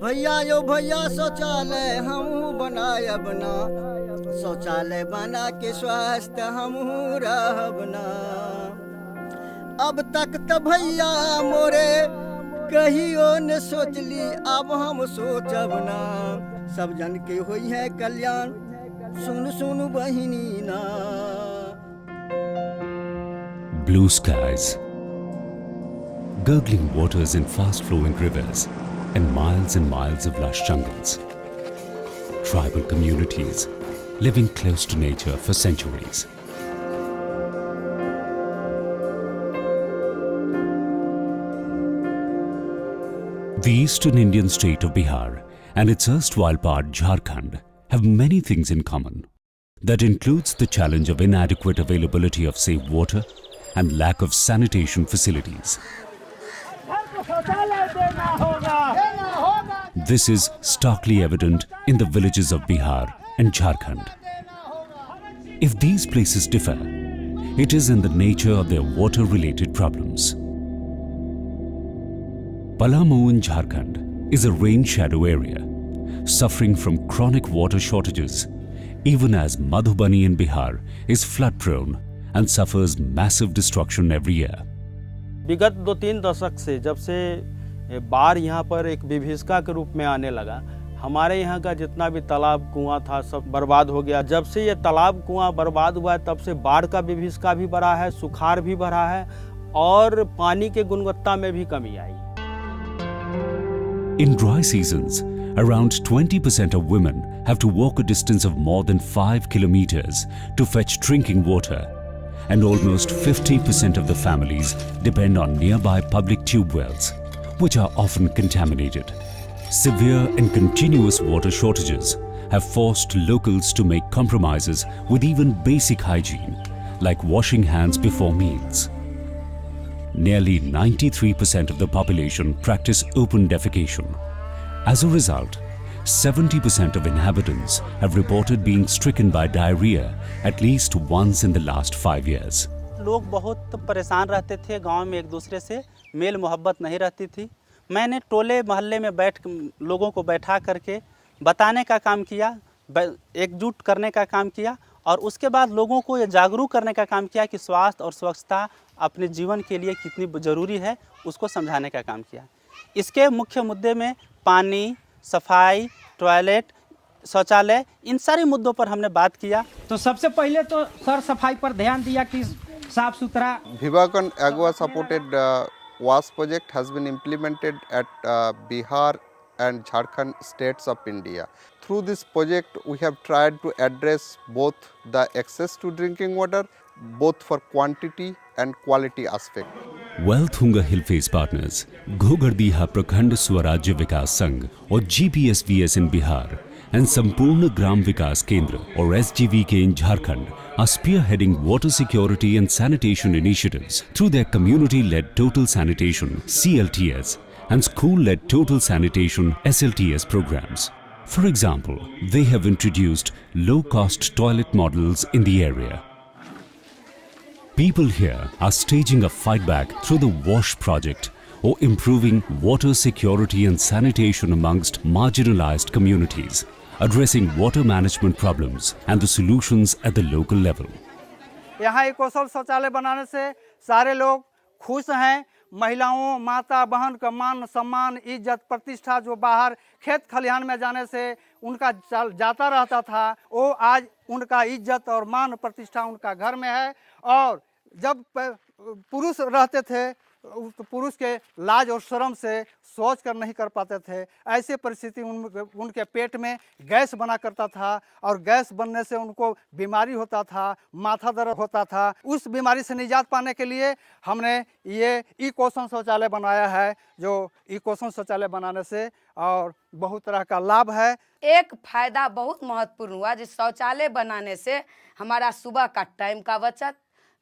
भैया यो भैया शौचालय हम बनायब ना, शौचालय बना के स्वस्थ हम रहब ना। अब तक तो भैया मोरे कहियो न सोचली, अब हम सोचब ना। सब जन के होई है कल्याण, सुन सुन बहिनी ना। Blue skies, gurgling waters in fast-flowing rivers, and miles of lush jungles. Tribal communities living close to nature for centuries. The eastern Indian state of Bihar and its erstwhile part Jharkhand have many things in common. That includes the challenge of inadequate availability of safe water and lack of sanitation facilities. This is starkly evident in the villages of Bihar and Jharkhand. If these places differ, it is in the nature of their water-related problems. Palamu in Jharkhand is a rain shadow area, suffering from chronic water shortages, even as Madhubani in Bihar is flood-prone and suffers massive destruction every year. विगत 2-3 दशक से जब से बाढ़ यहाँ पर एक विभीषिका के रूप में आने लगा, हमारे यहाँ का जितना भी तालाब कुआं था सब बर्बाद हो गया। जब से ये तालाब कुआं बर्बाद हुआ है तब से बाढ़ का विभीषिका भी बढ़ा है, सुखाड़ भी बढ़ा है और पानी की गुणवत्ता में भी कमी आई। In dry seasons, around 20% of women have to walk a distance of more than 5 kilometers to fetch drinking water, and almost 50% of the families depend on nearby public tube wells, which are often contaminated. Severe and continuous water shortages have forced locals to make compromises with even basic hygiene, like washing hands before meals. Nearly 93% of the population practice open defecation. As a result, 70% of inhabitants have reported being stricken by diarrhea at least once in the last 5 years. लोग बहुत परेशान रहते थे, गांव में एक दूसरे से मेल मोहब्बत नहीं रहती थी। मैंने टोले मोहल्ले में लोगों को बैठा करके बताने का काम किया, एकजुट करने का काम किया और उसके बाद लोगों को ये जागरूक करने का काम किया कि स्वास्थ्य और स्वच्छता अपने जीवन के लिए कितनी ज़रूरी है, उसको समझाने का काम किया। इसके मुख्य मुद्दे में पानी, सफाई, टॉयलेट, शौचालय, इन सारे मुद्दों पर हमने बात किया। तो सबसे पहले तो सर सफाई पर ध्यान दिया कि साफ सुथरा। Vivakan Agua supported WAS project has been implemented at Bihar and Jharkhand states of India. Through this project, we have tried to address both the access to drinking water, both for quantity and quality aspect. Wealthunga Hillface Partners, Ghogardiha Prakhand Swarajya Vikas Sangh or GPSVS in Bihar and Sampurna Gram Vikas Kendra or SGVK in Jharkhand are spearheading water security and sanitation initiatives through their community-led Total Sanitation (CLTS) and school-led Total Sanitation (SLTS) programs. For example, they have introduced low-cost toilet models in the area. People here are staging a fight back through the WASH project or improving water security and sanitation amongst marginalised communities, addressing water management problems and the solutions at the local level. यहाँ इकोसल शौचालय बनाने से सारे लोग खुश हैं। महिलाओं, माता, बहन का मान सम्मान, इज्जत, प्रतिष्ठा जो बाहर खेत खलिहान में जाने से उनका जाता रहता था, वो आज उनका इज्जत और मान प्रतिष्ठा उनका घर में है। और जब पुरुष रहते थे तो पुरुष के लाज और शर्म से सोच कर नहीं कर पाते थे। ऐसे परिस्थिति उनके पेट में गैस बना करता था और गैस बनने से उनको बीमारी होता था, माथा दर्द होता था। उस बीमारी से निजात पाने के लिए हमने ये ई-कोशन शौचालय बनाया है, जो ई-कोशन शौचालय बनाने से और बहुत तरह का लाभ है। एक फायदा बहुत महत्वपूर्ण हुआ, जिस शौचालय बनाने से हमारा सुबह का टाइम का बचत।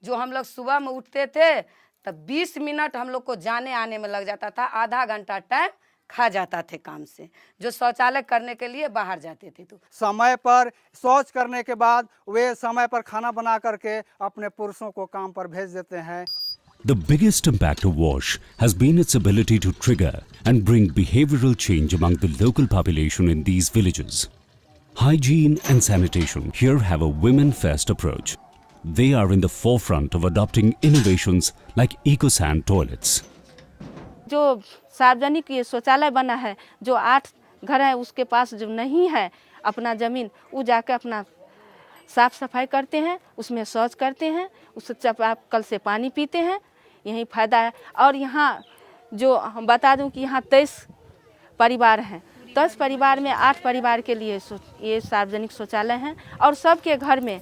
जो हम लोग सुबह में उठते थे तब 20 मिनट हम लोग को जाने आने में लग जाता था, आधा घंटा टाइम खा जाता थे काम से, जो शौचालय करने के लिए बाहर जाते थे। तो समय पर शौच करने के बाद वे समय पर खाना बना करके अपने पुरुषों को काम पर भेज देते हैं। The biggest impact of WASH has been its ability to trigger and bring behavioral change among the local population in these villages. Hygiene and sanitation here have a women-first approach. They are in the forefront of adopting innovations like EcoSan toilets. जो सार्वजनिक ये शौचालय बना है, जो 8 घर है उसके पास जो नहीं है अपना ज़मीन, वो जाकर अपना साफ सफाई करते हैं, उसमें शौच करते हैं, उससे कल से पानी पीते हैं, यही फ़ायदा है। और यहाँ जो हम बता दूं कि यहाँ 23 परिवार हैं, 10 परिवार में 8 परिवार के लिए ये सार्वजनिक शौचालय हैं और सबके घर में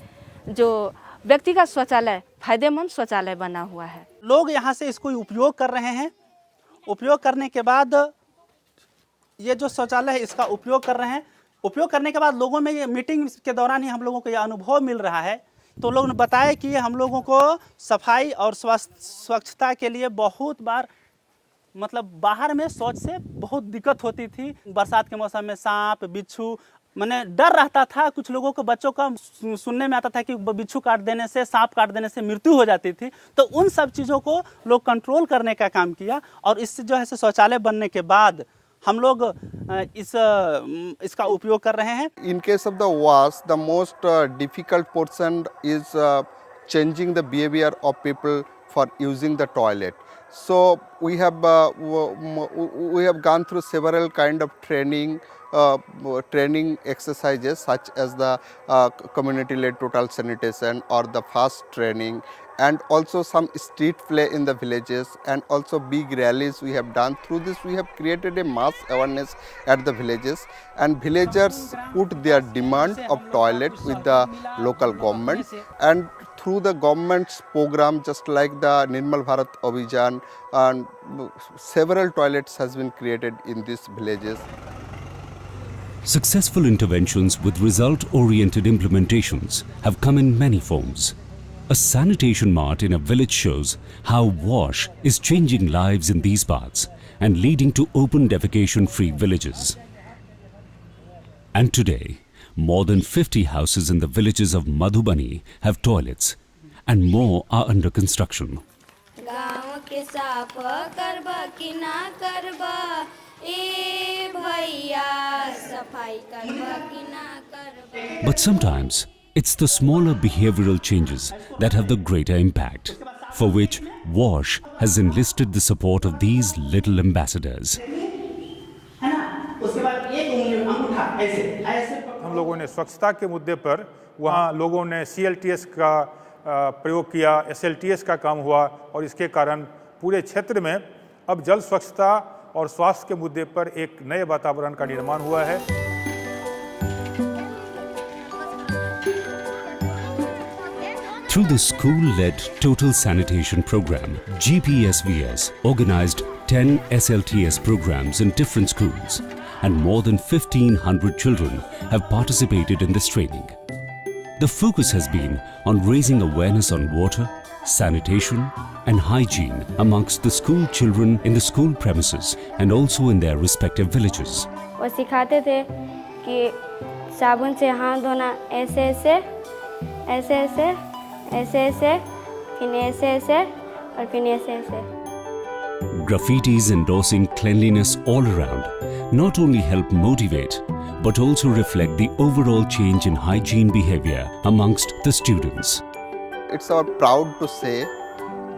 जो व्यक्तिगत शौचालय फ़ायदेमंद शौचालय बना हुआ है। लोग यहाँ से इसको उपयोग कर रहे हैं। उपयोग करने के बाद ये जो शौचालय है इसका उपयोग कर रहे हैं। उपयोग करने के बाद लोगों में ये मीटिंग के दौरान ही हम लोगों को ये अनुभव मिल रहा है। तो लोग ने बताया कि हम लोगों को सफाई और स्वच्छता के लिए बहुत बार मतलब बाहर में शौच से बहुत दिक्कत होती थी। बरसात के मौसम में सांप बिच्छू मैंने डर रहता था। कुछ लोगों को बच्चों का सुनने में आता था कि बिच्छू काट देने से सांप काट देने से मृत्यु हो जाती थी। तो उन सब चीज़ों को लोग कंट्रोल करने का काम किया और इससे जो है शौचालय बनने के बाद हम लोग इसका उपयोग कर रहे हैं। In case of the WASH, the most difficult portion is changing the behavior of people for using the toilet. So we have gone through several kind of training exercises such as the community-led total sanitation or the fast training, and also some street play in the villages, and also big rallies we have done. Through this we have created a mass awareness at the villages, and villagers put their demand of toilet with the local government, and through the government's program just like the Nirmal Bharat Abhijan, and several toilets has been created in these villages. Successful interventions with result-oriented implementations have come in many forms. A sanitation mart in a village shows how WASH is changing lives in these parts and leading to open defecation-free villages. And today, more than 50 houses in the villages of Madhubani have toilets, and more are under construction. But sometimes, it's the smaller behavioral changes that have the greater impact, for which WASH has enlisted the support of these little ambassadors. हम लोगों ने स्वच्छता के मुद्दे पर वहाँ लोगों ने CLTS का प्रयोग किया, SLTS का काम हुआ और इसके कारण पूरे क्षेत्र में अब जल स्वच्छता और स्वास्थ्य के मुद्दे पर एक नए वातावरण का निर्माण हुआ है। Through the school-led Total Sanitation Program, GPSVS organized 10 SLTS programs in different schools, and more than 1,500 children have participated in this training. The focus has been on raising awareness on water, sanitation and hygiene amongst the school children in the school premises and also in their respective villages. वो सिखाते थे कि साबुन से हाथ धोना ऐसे ऐसे ऐसे ऐसे ऐसे ऐसे फिर ऐसे ऐसे और फिर ऐसे ऐसे. Graffitis endorsing cleanliness all around not only help motivate but also reflect the overall change in hygiene behavior amongst the students. It's our proud to say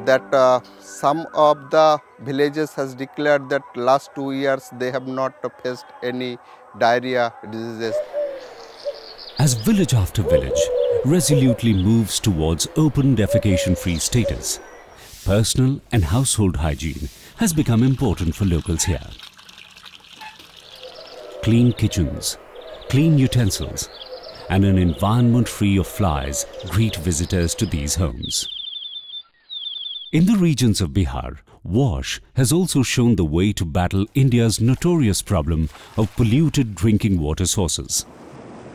that some of the villages has declared that last 2 years they have not faced any diarrhea diseases. As village after village resolutely moves towards open defecation-free status, personal and household hygiene has become important for locals here. Clean kitchens, clean utensils, and an environment free of flies greet visitors to these homes. In the regions of Bihar, WASH has also shown the way to battle India's notorious problem of polluted drinking water sources.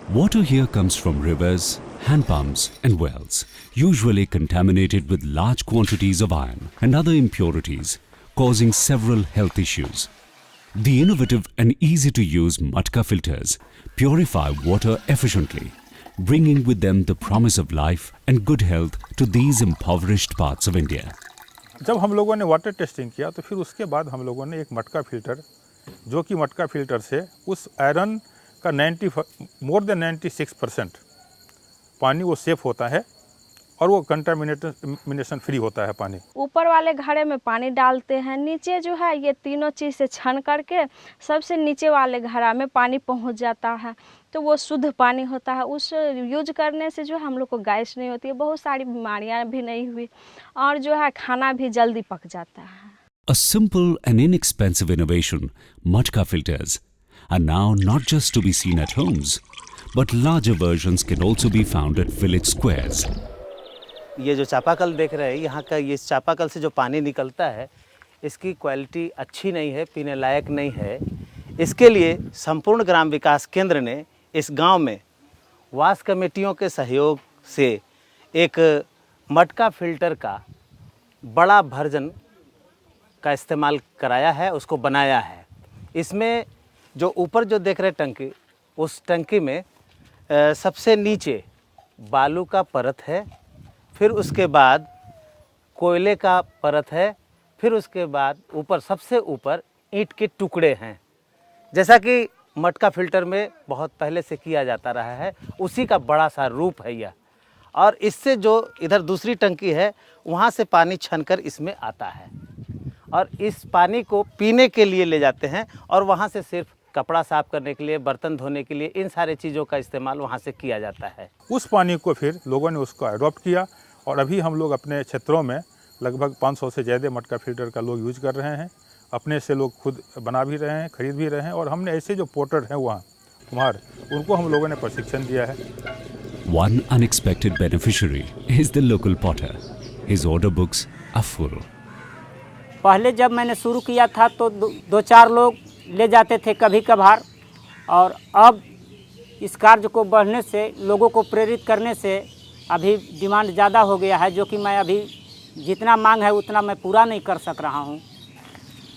Water here comes from rivers, hand pumps and wells, usually contaminated with large quantities of iron and other impurities, causing several health issues. The innovative and easy-to-use Matka filters purify water efficiently, bringing with them the promise of life and good health to these impoverished parts of India. जब हम लोगों ने water testing किया तो फिर उसके बाद हम लोगों ने एक मटका फिल्टर, जो कि मटका फिल्टर से उस आयरन का मोर देन 96% पानी वो सेफ होता है और वो कंटामिनेशन फ्री होता है पानी। ऊपर वाले घड़े में पानी डालते हैं, नीचे जो है ये तीनों चीज़ से छन करके सबसे नीचे वाले घड़ा में पानी पहुंच जाता है, तो वो शुद्ध पानी होता है। उस यूज करने से जो हम लोग को गैस नहीं होती है, बहुत सारी बीमारियां भी नहीं हुई और जो है खाना भी जल्दी पक जाता है। A simple and inexpensive innovation, Matka filters, are now not just to be seen at homes, but larger versions can also be found at village squares. ये जो चापाकल देख रहे हैं, यहाँ का ये चापाकल से जो पानी निकलता है, इसकी क्वालिटी अच्छी नहीं है, पीने लायक नहीं है। इसके लिए संपूर्ण ग्राम विकास केंद्र ने इस गांव में वास कमेटियों के सहयोग से एक मटका फिल्टर का बड़ा वर्जन का इस्तेमाल कराया है, उसको बनाया है। इसमें जो ऊपर जो देख रहे टंकी, उस टंकी में सबसे नीचे बालू का परत है, फिर उसके बाद कोयले का परत है, फिर उसके बाद ऊपर सबसे ऊपर ईंट के टुकड़े हैं। जैसा कि मटका फिल्टर में बहुत पहले से किया जाता रहा है, उसी का बड़ा सा रूप है यह। और इससे जो इधर दूसरी टंकी है, वहाँ से पानी छनकर इसमें आता है और इस पानी को पीने के लिए ले जाते हैं और वहाँ से सिर्फ कपड़ा साफ करने के लिए, बर्तन धोने के लिए, इन सारे चीज़ों का इस्तेमाल वहाँ से किया जाता है। उस पानी को फिर लोगों ने उसको अडॉप्ट किया और अभी हम लोग अपने क्षेत्रों में लगभग 500 से ज़्यादा मटका फिल्टर का लोग यूज कर रहे हैं। अपने से लोग खुद बना भी रहे हैं, खरीद भी रहे हैं और हमने ऐसे जो पोर्टर हैं वहाँ कुम्हार, उनको हम लोगों ने प्रशिक्षण दिया है। One unexpected beneficiary is the local potter. His order books are full. पहले जब मैंने शुरू किया था तो दो चार लोग ले जाते थे कभी कभार, और अब इस कार्य को बढ़ने से, लोगों को प्रेरित करने से अभी डिमांड ज़्यादा हो गया है, जो कि मैं अभी जितना मांग है उतना मैं पूरा नहीं कर सक रहा हूँ।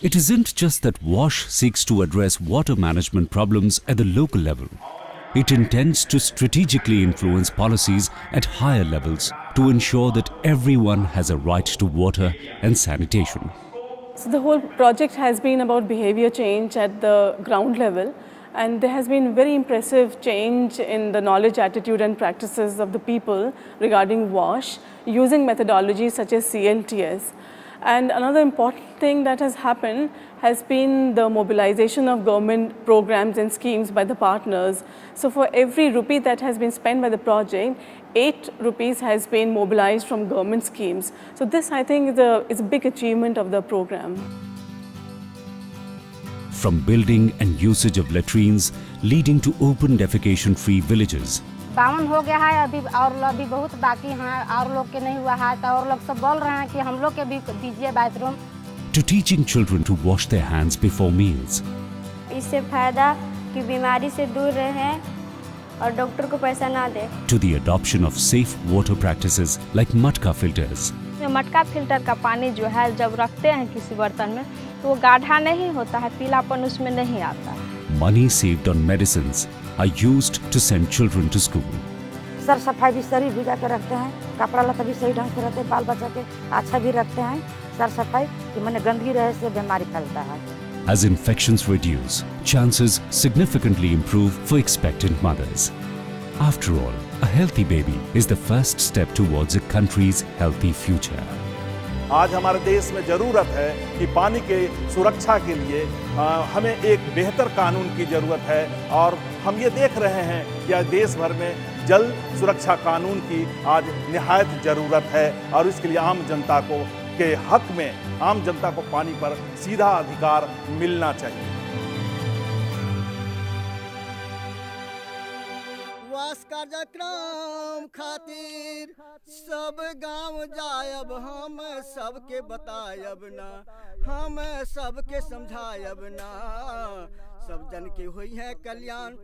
It isn't just that WASH seeks to address water management problems at the local level. It intends to strategically influence policies at higher levels to ensure that everyone has a right to water and sanitation. So the whole project has been about behavior change at the ground level, and there has been very impressive change in the knowledge, attitude and practices of the people regarding WASH using methodologies such as CLTS. And another important thing that has happened has been the mobilization of government programs and schemes by the partners. So for every rupee that has been spent by the project, 8 rupees has been mobilized from government schemes. So this, I think, is a big achievement of the program. From building and usage of latrines leading to open defecation-free villages. 52 हो गया है अभी, और अभी बहुत बाकी हैं, और लोग के नहीं हुआ है, तो और लोग सब बोल रहे हैं कि हम लोग के भी दीजिए bathroom. To teaching children to wash their hands before meals. इससे फायदा कि बीमारी से दूर रहें और डॉक्टर को पैसा ना दे। To the adoption of safe water practices like matka filters. मटका फिल्टर का पानी जो है जब रखते हैं किसी बर्तन में तो वो गाढ़ा नहीं होता है, पीलापन उसमें नहीं आता है। Money saved on medicines are used to send children to school. Sir सफाई भी शरीर भिगा के रखते हैं, कपड़ा लता भी सही ढंग से रहते हैं, बाल बच्चा के अच्छा भी रखते हैं। सर सफाई कि मैंने गंदगी रहे से बीमारी फैलता है। As infections reduce, chances significantly improve for expectant mothers. After all, a healthy baby is the first step towards a country's healthy future. आज हमारे देश में ज़रूरत है कि पानी के सुरक्षा के लिए हमें एक बेहतर कानून की ज़रूरत है, और हम ये देख रहे हैं कि आज देश भर में जल सुरक्षा कानून की आज निहायत ज़रूरत है, और इसके लिए आम जनता को के हक में आम जनता को पानी पर सीधा अधिकार मिलना चाहिए। वास कार्यक्रम खातिर सब गांव जायब, हम सबके बतायब ना, हम सबके समझायब ना, सब जन के होई है कल्याण,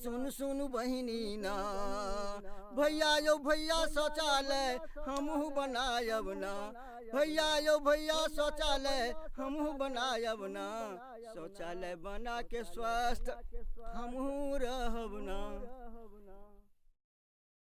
सुन सुन बहिनी ना, भैया यो भैया शौचालय हमहू बनायब ना, भैया यो भैया शौचालय हमहू बनायब ना, शौचालय बना के स्वस्थ हमहू रहब ना।